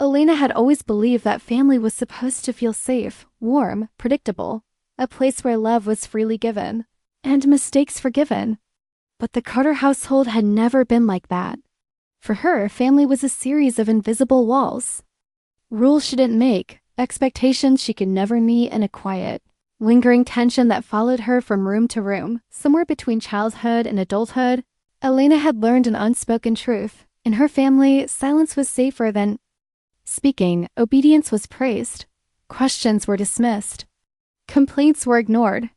Elena had always believed that family was supposed to feel safe, warm, predictable, a place where love was freely given, and mistakes forgiven. But the Carter household had never been like that. For her, family was a series of invisible walls. Rules she didn't make, expectations she could never meet, and a quiet, lingering tension that followed her from room to room. Somewhere between childhood and adulthood, Elena had learned an unspoken truth. In her family, silence was safer than speaking, obedience was praised, questions were dismissed, complaints were ignored.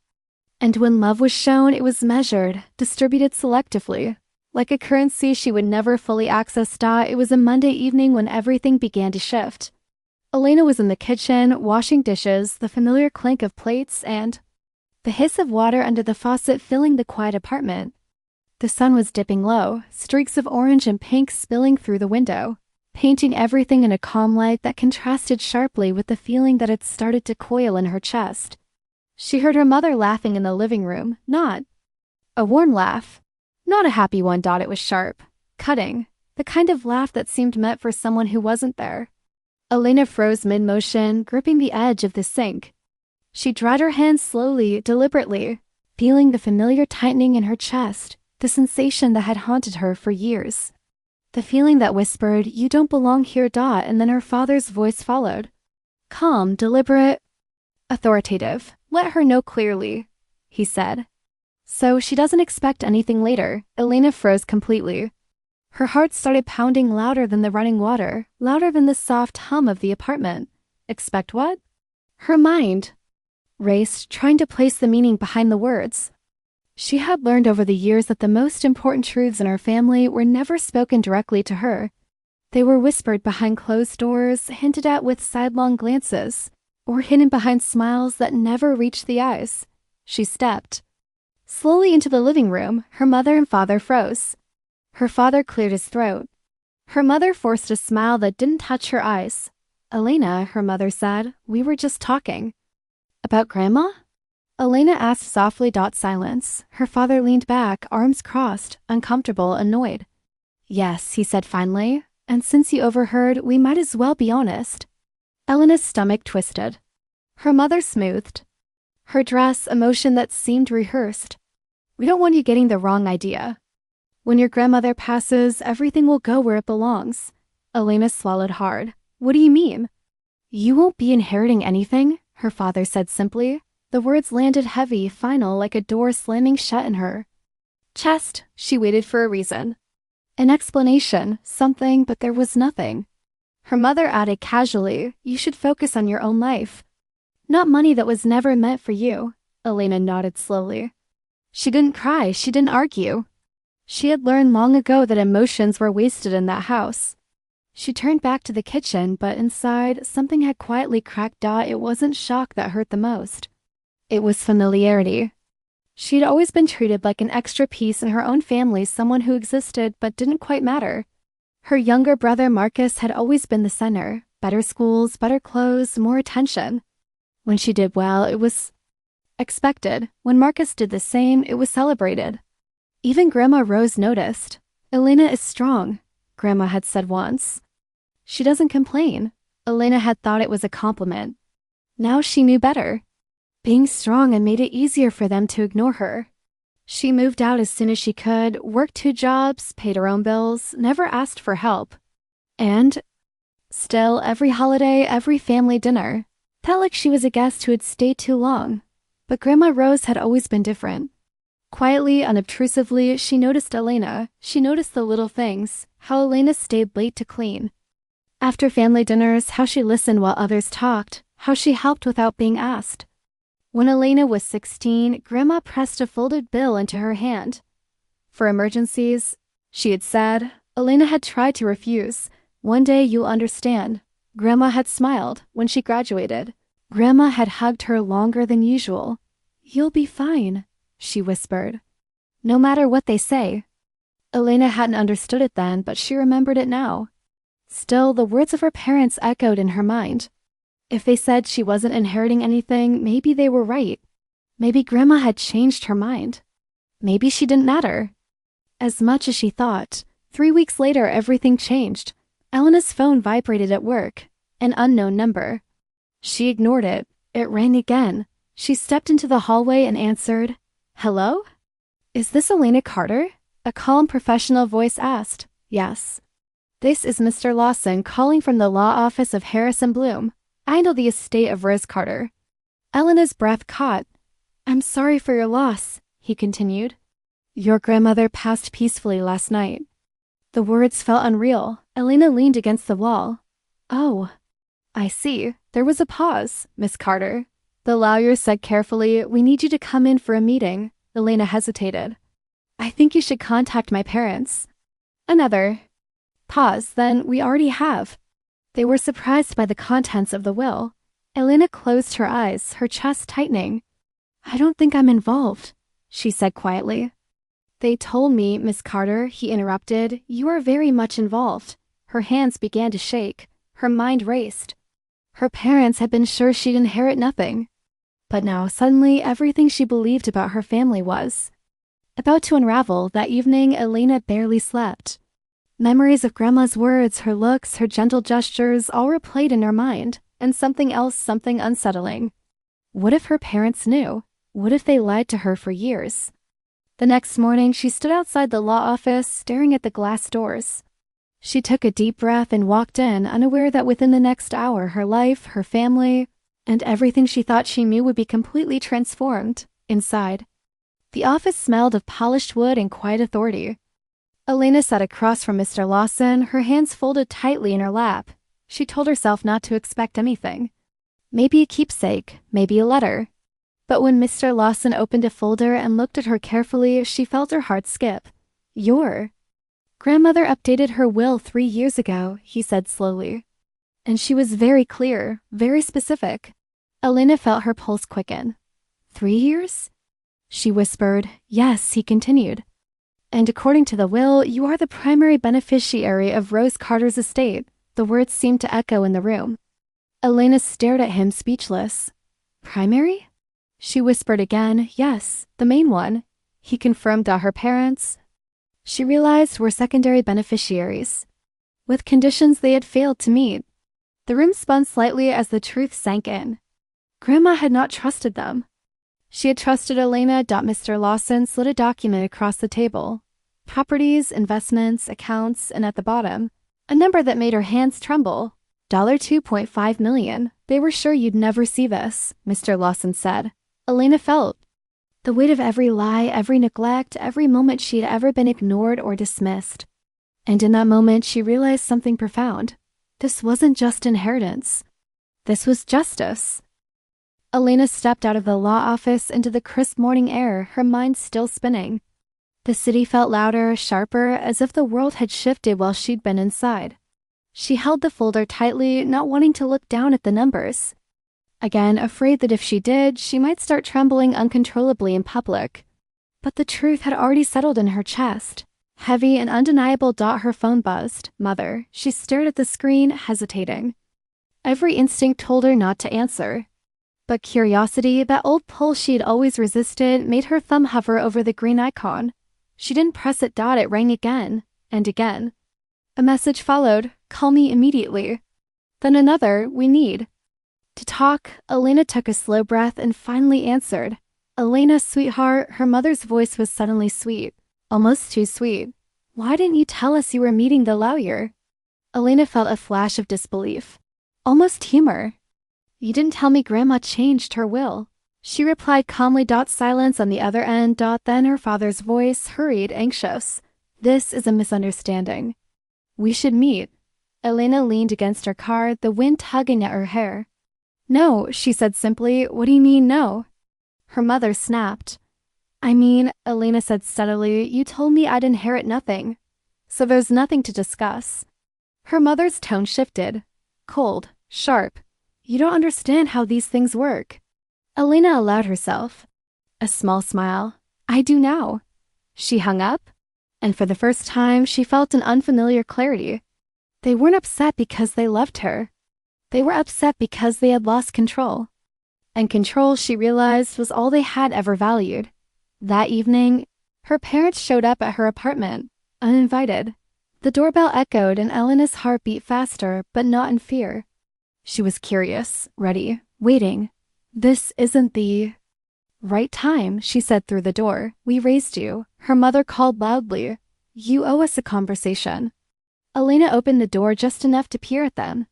And when love was shown, it was measured, distributed selectively. Like a currency she would never fully access. It was a Monday evening when everything began to shift. Elena was in the kitchen, washing dishes, the familiar clink of plates and the hiss of water under the faucet filling the quiet apartment. The sun was dipping low, streaks of orange and pink spilling through the window, painting everything in a calm light that contrasted sharply with the feeling that had started to coil in her chest. She heard her mother laughing in the living room, not a warm laugh, not a happy one. It was sharp, cutting, the kind of laugh that seemed meant for someone who wasn't there. Elena froze mid-motion, gripping the edge of the sink. She dried her hands slowly, deliberately, feeling the familiar tightening in her chest, the sensation that had haunted her for years. The feeling that whispered, "You don't belong here." And then her father's voice followed. Calm, deliberate, authoritative. "Let her know clearly," he said. "So she doesn't expect anything later." Elena froze completely. Her heart started pounding louder than the running water, louder than the soft hum of the apartment. Expect what? Her mind raced, trying to place the meaning behind the words. She had learned over the years that the most important truths in her family were never spoken directly to her. They were whispered behind closed doors, hinted at with sidelong glances, or hidden behind smiles that never reached the eyes. She stepped slowly into the living room. Her mother and father froze. Her father cleared his throat. Her mother forced a smile that didn't touch her eyes. "Elena," her mother said, "we were just talking." "About Grandma?" Elena asked softly. Silence. Her father leaned back, arms crossed, uncomfortable, annoyed. "Yes," he said finally, "and since you overheard, we might as well be honest." Elena's stomach twisted. Her mother smoothed her dress, a motion that seemed rehearsed. "We don't want you getting the wrong idea. When your grandmother passes, everything will go where it belongs." Elena swallowed hard. "What do you mean?" "You won't be inheriting anything," her father said simply. The words landed heavy, final, like a door slamming shut in her chest. She waited for a reason, an explanation, something, but there was nothing. Her mother added casually, "You should focus on your own life. Not money that was never meant for you." Elena nodded slowly. She didn't cry, she didn't argue. She had learned long ago that emotions were wasted in that house. She turned back to the kitchen, but inside, something had quietly cracked. It wasn't shock that hurt the most. It was familiarity. She'd always been treated like an extra piece in her own family, someone who existed but didn't quite matter. Her younger brother Marcus had always been the center. Better schools, better clothes, more attention. When she did well, it was expected. When Marcus did the same, it was celebrated. Even Grandma Rose noticed. "Elena is strong," Grandma had said once. "She doesn't complain." Elena had thought it was a compliment. Now she knew better. Being strong had made it easier for them to ignore her. She moved out as soon as she could, worked 2 jobs, paid her own bills, never asked for help. And still, every holiday, every family dinner, felt like she was a guest who had stayed too long. But Grandma Rose had always been different. Quietly, unobtrusively, she noticed Elena. She noticed the little things, how Elena stayed late to clean. After family dinners, how she listened while others talked, how she helped without being asked. When Elena was 16, Grandma pressed a folded bill into her hand. "For emergencies," she had said. Elena had tried to refuse. "One day you'll understand." Grandma had smiled when she graduated. Grandma had hugged her longer than usual. "You'll be fine," she whispered. "No matter what they say." Elena hadn't understood it then, but she remembered it now. Still, the words of her parents echoed in her mind. If they said she wasn't inheriting anything, maybe they were right. Maybe Grandma had changed her mind. Maybe she didn't matter as much as she thought. 3 weeks later, everything changed. Elena's phone vibrated at work, an unknown number. She ignored it. It rang again. She stepped into the hallway and answered, "Hello? Is this Elena Carter?" A calm professional voice asked. "Yes." "This is Mr. Lawson calling from the law office of Harris and Bloom. I handle the estate of Rose Carter." Elena's breath caught. "I'm sorry for your loss," he continued. "Your grandmother passed peacefully last night." The words felt unreal. Elena leaned against the wall. "Oh, I see. There was a pause, Miss Carter." The lawyer said carefully, "We need you to come in for a meeting." Elena hesitated. "I think you should contact my parents." Another pause. "Then we already have." They were surprised by the contents of the will. Elena closed her eyes, her chest tightening. "I don't think I'm involved," she said quietly. "They told me, Miss Carter," he interrupted, "you are very much involved." Her hands began to shake. Her mind raced. Her parents had been sure she'd inherit nothing. But now, suddenly, everything she believed about her family was about to unravel. That evening, Elena barely slept. Memories of Grandma's words, her looks, her gentle gestures, all replayed in her mind, and something else, something unsettling. What if her parents knew? What if they lied to her for years? The next morning, she stood outside the law office, staring at the glass doors. She took a deep breath and walked in, unaware that within the next hour, her life, her family, and everything she thought she knew would be completely transformed. Inside, the office smelled of polished wood and quiet authority. Elena sat across from Mr. Lawson, her hands folded tightly in her lap. She told herself not to expect anything. Maybe a keepsake, maybe a letter. But when Mr. Lawson opened a folder and looked at her carefully, she felt her heart skip. "Your grandmother updated her will 3 years ago," he said slowly. "And she was very clear, very specific." Elena felt her pulse quicken. 3 years? She whispered. "Yes," he continued. "And according to the will, you are the primary beneficiary of Rose Carter's estate." The words seemed to echo in the room. Elena stared at him, speechless. "Primary?" She whispered again. "Yes, the main one." He confirmed that her parents, she realized, were secondary beneficiaries, with conditions they had failed to meet. The room spun slightly as the truth sank in. Grandma had not trusted them. She had trusted Elena. Mr. Lawson slid a document across the table. Properties, investments, accounts, and at the bottom, a number that made her hands tremble. $2.5 million. "They were sure you'd never see this," Mr. Lawson said. Elena felt the weight of every lie, every neglect, every moment she had ever been ignored or dismissed. And in that moment, she realized something profound. This wasn't just inheritance. This was justice. Elena stepped out of the law office into the crisp morning air, her mind still spinning. The city felt louder, sharper, as if the world had shifted while she'd been inside. She held the folder tightly, not wanting to look down at the numbers. Again, afraid that if she did, she might start trembling uncontrollably in public. But the truth had already settled in her chest. Heavy and undeniable. Her phone buzzed. "Mother." She stared at the screen, hesitating. Every instinct told her not to answer. But curiosity, that old pull she had always resisted, made her thumb hover over the green icon. She didn't press it. It rang again, and again. A message followed. "Call me immediately." Then another. "We need to talk." Elena took a slow breath and finally answered. "Elena, sweetheart." Her mother's voice was suddenly sweet, almost too sweet. "Why didn't you tell us you were meeting the lawyer?" Elena felt a flash of disbelief, almost humor. "You didn't tell me Grandma changed her will." She replied calmly. Silence on the other end. Then her father's voice, hurried, anxious. "This is a misunderstanding. We should meet." Elena leaned against her car, the wind tugging at her hair. "No," she said simply. "What do you mean, no?" Her mother snapped. "I mean," Elena said steadily, "you told me I'd inherit nothing. So there's nothing to discuss." Her mother's tone shifted. Cold, sharp. "You don't understand how these things work." Elena allowed herself a small smile. "I do now." She hung up, and for the first time, she felt an unfamiliar clarity. They weren't upset because they loved her. They were upset because they had lost control. And control, she realized, was all they had ever valued. That evening, her parents showed up at her apartment, uninvited. The doorbell echoed and Elena's heart beat faster, but not in fear. She was curious, ready, waiting. This isn't the right time, she said through the door. We raised you. Her mother called loudly. You owe us a conversation. Elena opened the door just enough to peer at them.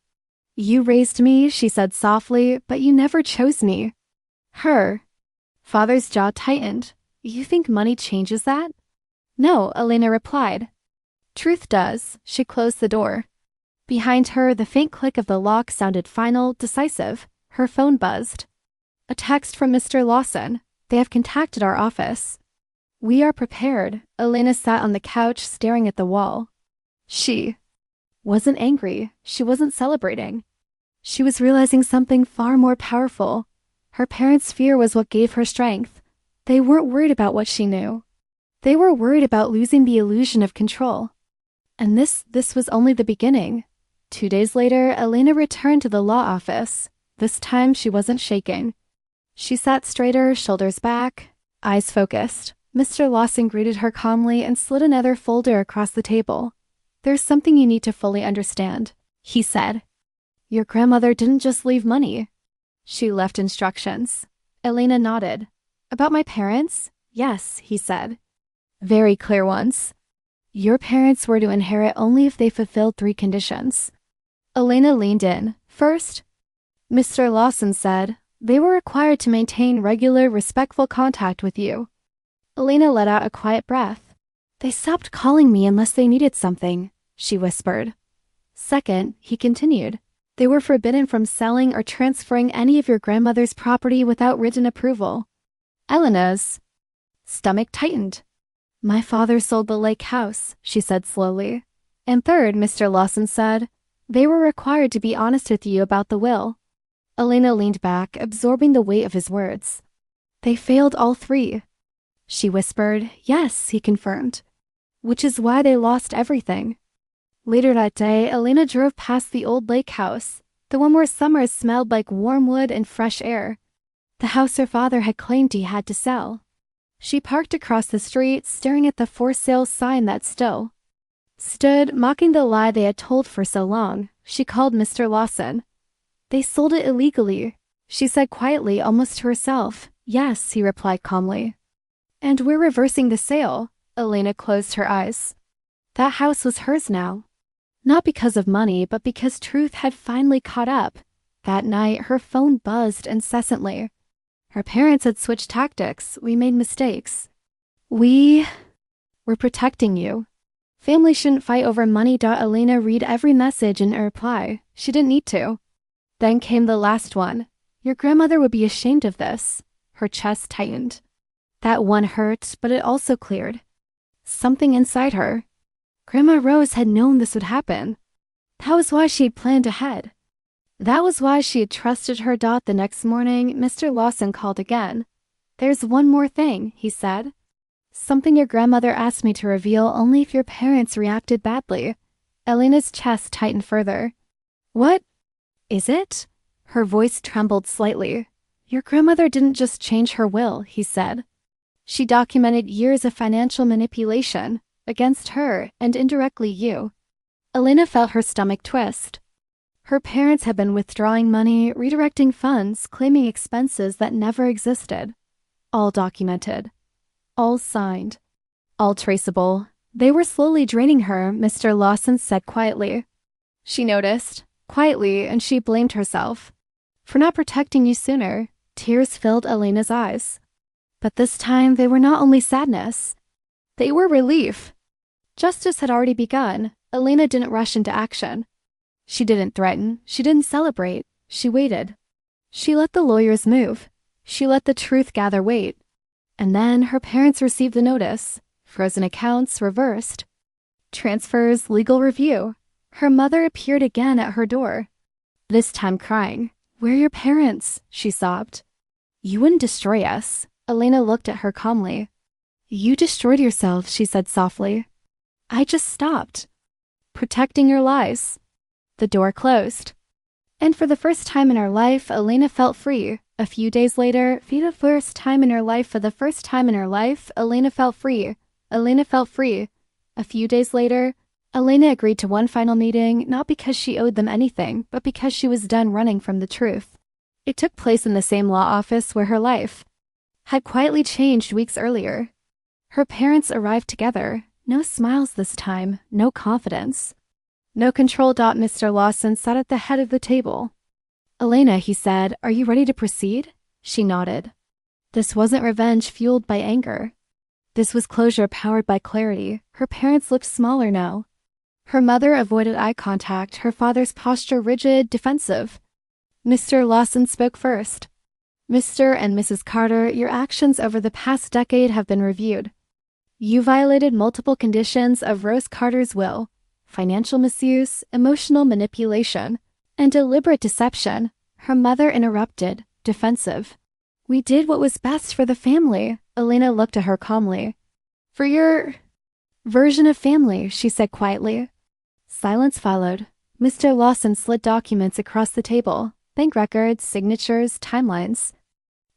You raised me, she said softly, but you never chose me. Her. Father's jaw tightened. You think money changes that? No, Elena replied. Truth does. She closed the door. Behind her, the faint click of the lock sounded final, decisive. Her phone buzzed. A text from Mr. Lawson. They have contacted our office. We are prepared. Elena sat on the couch, staring at the wall. She wasn't angry. She wasn't celebrating. She was realizing something far more powerful. Her parents' fear was what gave her strength. They weren't worried about what she knew. They were worried about losing the illusion of control. And this was only the beginning. 2 days later, Elena returned to the law office. This time, she wasn't shaking. She sat straighter, shoulders back, eyes focused. Mr. Lawson greeted her calmly and slid another folder across the table. There's something you need to fully understand, he said. Your grandmother didn't just leave money. She left instructions. Elena nodded. About my parents? Yes, he said. Very clear ones. Your parents were to inherit only if they fulfilled 3 conditions. Elena leaned in. First, Mr. Lawson said, they were required to maintain regular, respectful contact with you. Elena let out a quiet breath. They stopped calling me unless they needed something, she whispered. Second, he continued, they were forbidden from selling or transferring any of your grandmother's property without written approval. Elena's stomach tightened. My father sold the lake house, she said slowly. And third, Mr. Lawson said, they were required to be honest with you about the will. Elena leaned back, absorbing the weight of his words. They failed all 3. She whispered. Yes, he confirmed. Which is why they lost everything. Later that day, Elena drove past the old lake house, the one where summers smelled like warm wood and fresh air. The house her father had claimed he had to sell. She parked across the street, staring at the for sale sign that still stood, mocking the lie they had told for so long. She called Mr. Lawson. They sold it illegally, she said quietly, almost to herself. Yes, he replied calmly. And we're reversing the sale. Elena closed her eyes. That house was hers now. Not because of money, but because truth had finally caught up. That night, her phone buzzed incessantly. Her parents had switched tactics. We made mistakes. We were protecting you. Family shouldn't fight over money. Elena read every message in a reply. She didn't need to. Then came the last one. Your grandmother would be ashamed of this. Her chest tightened. That one hurt, but it also cleared. Something inside her. Grandma Rose had known this would happen. That was why she had planned ahead. That was why she had trusted her. The next morning, Mr. Lawson called again. There's one more thing, he said. Something your grandmother asked me to reveal only if your parents reacted badly. Elena's chest tightened further. What is it? Her voice trembled slightly. Your grandmother didn't just change her will, he said. She documented years of financial manipulation against her and indirectly you. Elena felt her stomach twist. Her parents had been withdrawing money, redirecting funds, claiming expenses that never existed. All documented. All signed. All traceable. They were slowly draining her, Mr. Lawson said quietly. She noticed, quietly, and she blamed herself. For not protecting you sooner. Tears filled Elena's eyes. But this time they were not only sadness. They were relief. Justice had already begun. Elena didn't rush into action. She didn't threaten. She didn't celebrate. She waited. She let the lawyers move. She let the truth gather weight. And then her parents received the notice. Frozen accounts reversed. Transfers, legal review. Her mother appeared again at her door. This time crying. Where are your parents? She sobbed. You wouldn't destroy us. Elena looked at her calmly. You destroyed yourself, she said softly. I just stopped. Protecting your lies. The door closed. And for the first time in her life, Elena felt free. A few days later, for the first time in her life, Elena felt free. Elena felt free. A few days later, Elena agreed to one final meeting, not because she owed them anything, but because she was done running from the truth. It took place in the same law office where her life had quietly changed weeks earlier. Her parents arrived together. No smiles this time, no confidence. No control. Mr. Lawson sat at the head of the table. "Elena," he said, "are you ready to proceed?" She nodded. This wasn't revenge fueled by anger. This was closure powered by clarity. Her parents looked smaller now. Her mother avoided eye contact, her father's posture rigid, defensive. Mr. Lawson spoke first. "Mr. and Mrs. Carter, your actions over the past decade have been reviewed. You violated multiple conditions of Rose Carter's will: financial misuse, emotional manipulation, and deliberate deception." Her mother interrupted, defensive. "We did what was best for the family." Elena looked at her calmly. "For your version of family," she said quietly. Silence followed. Mr. Lawson slid documents across the table: bank records, signatures, timelines.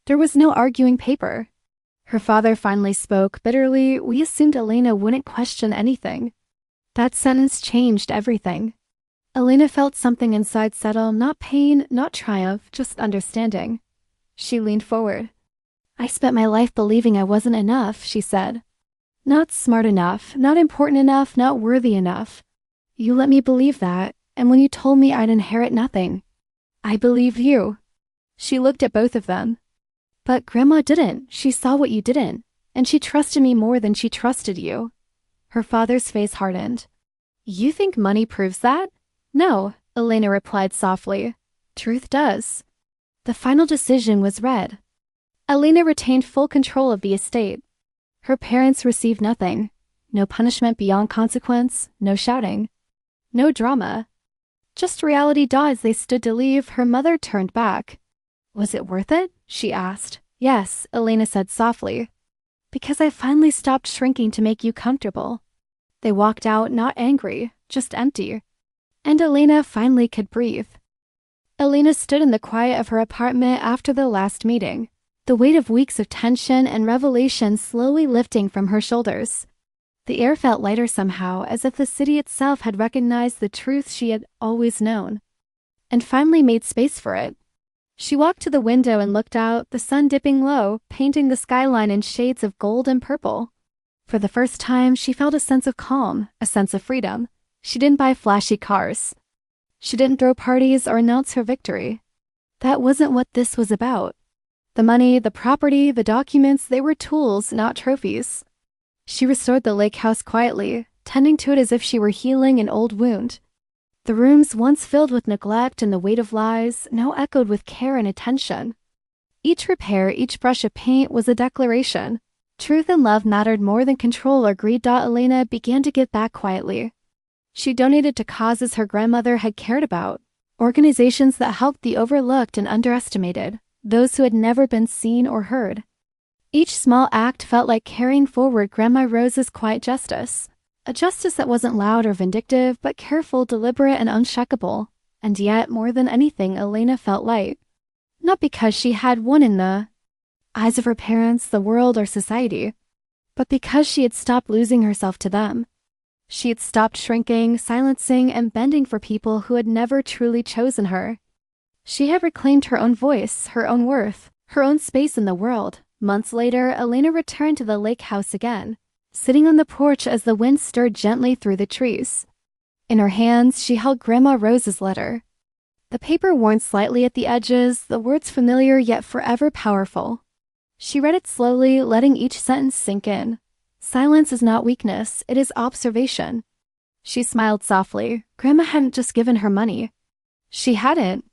There was no arguing paper. Her father finally spoke bitterly. "We assumed Elena wouldn't question anything." That sentence changed everything. Elena felt something inside settle, not pain, not triumph, just understanding. She leaned forward. "I spent my life believing I wasn't enough," she said. "Not smart enough, not important enough, not worthy enough. You let me believe that, and when you told me I'd inherit nothing, I believed you." She looked at both of them. "But Grandma didn't. She saw what you didn't, and she trusted me more than she trusted you." Her father's face hardened. "You think money proves that?" "No," Elena replied softly. "Truth does." The final decision was read. Elena retained full control of the estate. Her parents received nothing. No punishment beyond consequence, no shouting, no drama. Just reality. As they stood to leave, her mother turned back. "Was it worth it?" she asked. "Yes," Elena said softly. "Because I finally stopped shrinking to make you comfortable." They walked out, not angry, just empty. And Elena finally could breathe. Elena stood in the quiet of her apartment after the last meeting, the weight of weeks of tension and revelation slowly lifting from her shoulders. The air felt lighter somehow, as if the city itself had recognized the truth she had always known, and finally made space for it. She walked to the window and looked out, the sun dipping low, painting the skyline in shades of gold and purple. For the first time, she felt a sense of calm, a sense of freedom. She didn't buy flashy cars. She didn't throw parties or announce her victory. That wasn't what this was about. The money, the property, the documents, they were tools, not trophies. She restored the lake house quietly, tending to it as if she were healing an old wound. The rooms once filled with neglect and the weight of lies, now echoed with care and attention. Each repair, each brush of paint was a declaration. Truth and love mattered more than control or greed. Elena began to give back quietly. She donated to causes her grandmother had cared about, organizations that helped the overlooked and underestimated, those who had never been seen or heard. Each small act felt like carrying forward Grandma Rose's quiet justice, a justice that wasn't loud or vindictive, but careful, deliberate, and unshakable. And yet, more than anything, Elena felt light. Not because she had won in the eyes of her parents, the world, or society, but because she had stopped losing herself to them. She had stopped shrinking, silencing, and bending for people who had never truly chosen her. She had reclaimed her own voice, her own worth, her own space in the world. Months later, Elena returned to the lake house again, sitting on the porch as the wind stirred gently through the trees. In her hands, she held Grandma Rose's letter. The paper worn slightly at the edges, the words familiar yet forever powerful. She read it slowly, letting each sentence sink in. Silence is not weakness, it is observation. She smiled softly. Grandma hadn't just given her money. She hadn't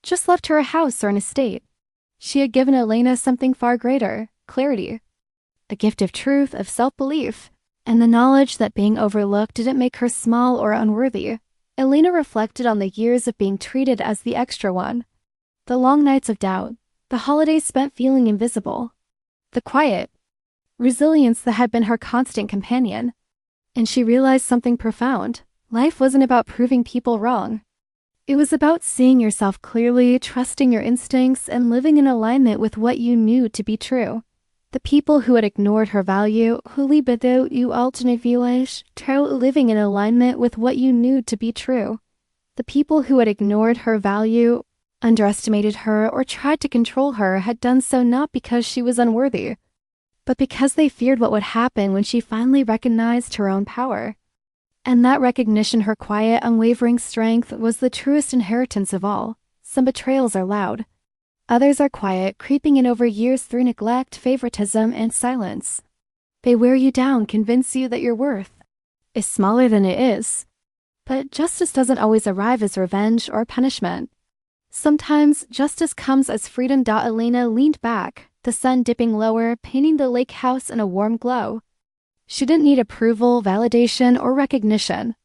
just left her a house or an estate. She had given Elena something far greater, clarity. A gift of truth, of self-belief, and the knowledge that being overlooked didn't make her small or unworthy. Elena reflected on the years of being treated as the extra one, the long nights of doubt, the holidays spent feeling invisible, the quiet resilience that had been her constant companion. And she realized something profound. Life wasn't about proving people wrong. It was about seeing yourself clearly, trusting your instincts, and living in alignment with what you knew to be true. The people who had ignored her value, who lived out you alternativas, living in alignment with what you knew to be true. The people who had ignored her value, underestimated her, or tried to control her had done so not because she was unworthy, but because they feared what would happen when she finally recognized her own power. And that recognition, her quiet, unwavering strength, was the truest inheritance of all. Some betrayals are loud. Others are quiet, creeping in over years through neglect, favoritism, and silence. They wear you down, convince you that your worth is smaller than it is. But justice doesn't always arrive as revenge or punishment. Sometimes justice comes as freedom. Elena leaned back, the sun dipping lower, painting the lake house in a warm glow. She didn't need approval, validation, or recognition.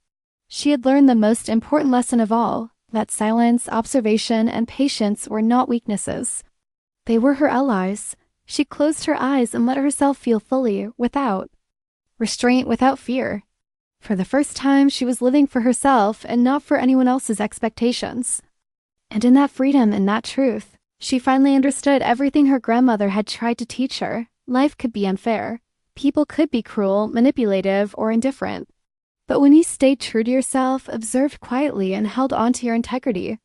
She had learned the most important lesson of all, that silence, observation, and patience were not weaknesses. They were her allies. She closed her eyes and let herself feel fully, without restraint, without fear. For the first time, she was living for herself and not for anyone else's expectations. And in that freedom and that truth, she finally understood everything her grandmother had tried to teach her. Life could be unfair. People could be cruel, manipulative, or indifferent. But when you stayed true to yourself, observed quietly, and held on to your integrity,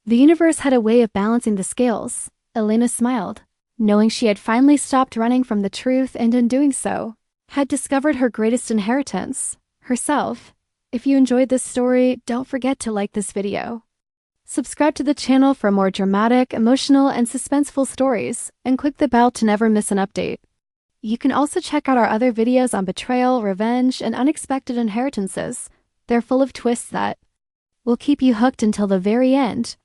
the universe had a way of balancing the scales. Elena smiled, knowing she had finally stopped running from the truth and in doing so, had discovered her greatest inheritance, herself. If you enjoyed this story, don't forget to like this video. Subscribe to the channel for more dramatic, emotional, and suspenseful stories, and click the bell to never miss an update. You can also check out our other videos on betrayal, revenge, and unexpected inheritances. They're full of twists that will keep you hooked until the very end.